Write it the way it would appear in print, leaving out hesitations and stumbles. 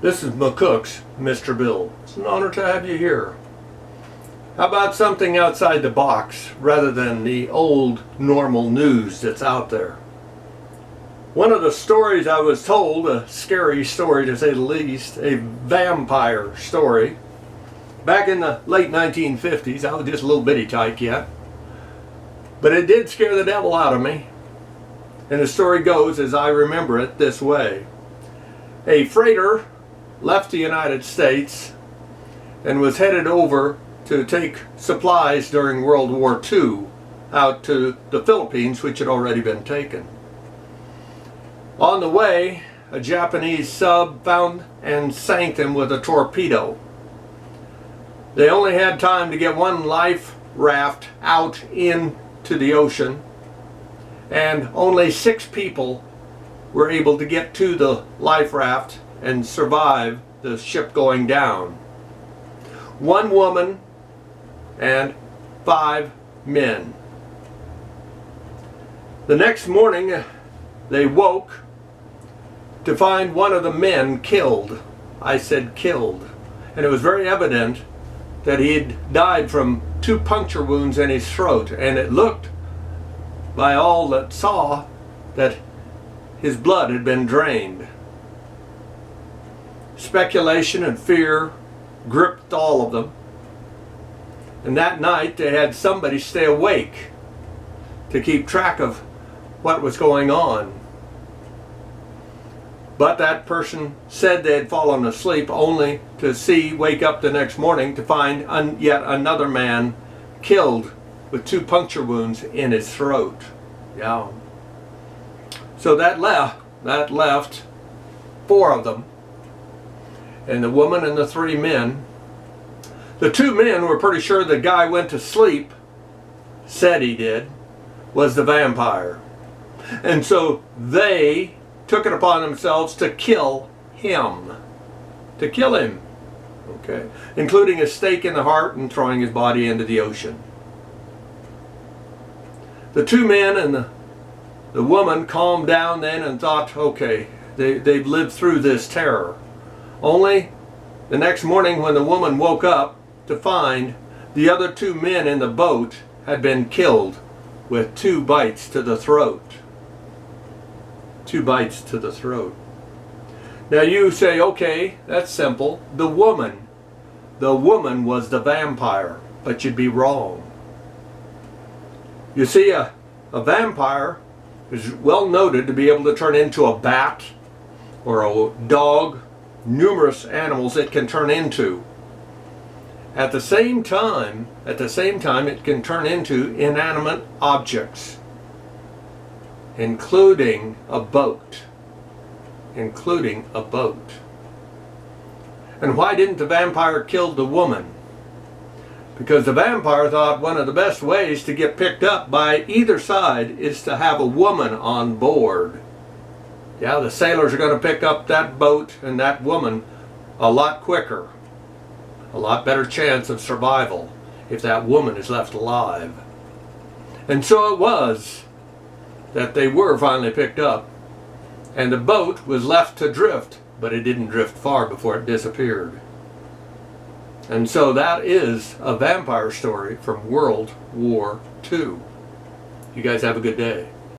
This is McCook's Mr. Bill. It's an honor to have you here. How about something outside the box rather than the old normal news that's out there? One of the stories I was told, a scary story to say the least, a vampire story. Back in the late 1950s, I was just a little bitty tyke yet. But it did scare the devil out of me. And the story goes, as I remember it, this way. A freighter left the United States and was headed over to take supplies during World War II out to the Philippines, which had already been taken. On the way, a Japanese sub found and sank them with a torpedo. They only had time to get one life raft out into the ocean, and only 6 people were able to get to the life raft and survive the ship going down. 1 woman and 5 men. The next morning they woke to find one of the men killed. I said killed. And it was very evident that he had died from 2 puncture wounds in his throat, and it looked by all that saw that his blood had been drained. Speculation and fear gripped all of them. And that night they had somebody stay awake to keep track of what was going on. But that person said they had fallen asleep only to wake up the next morning to find yet another man killed with 2 puncture wounds in his throat. Yeah. So that left 4 of them, and the woman and the 3 men. The 2 men were pretty sure the guy went to sleep, said he did, was the vampire. And so they took it upon themselves to kill him. To kill him. Okay. Including a stake in the heart and throwing his body into the ocean. The 2 men and the woman calmed down then and thought, okay, they've lived through this terror. Only the next morning when the woman woke up to find the other 2 men in the boat had been killed with 2 bites to the throat. 2 bites to the throat. Now you say, okay, that's simple. The woman was the vampire, but you'd be wrong. You see, a vampire is well noted to be able to turn into a bat or a dog, numerous animals it can turn into. At the same time, it can turn into inanimate objects, including a boat. And why didn't the vampire kill the woman? Because the vampire thought one of the best ways to get picked up by either side is to have a woman on board. Yeah, the sailors are going to pick up that boat and that woman a lot quicker. A lot better chance of survival if that woman is left alive. And so it was that they were finally picked up, and the boat was left to drift, but it didn't drift far before it disappeared. And so that is a vampire story from World War II. You guys have a good day.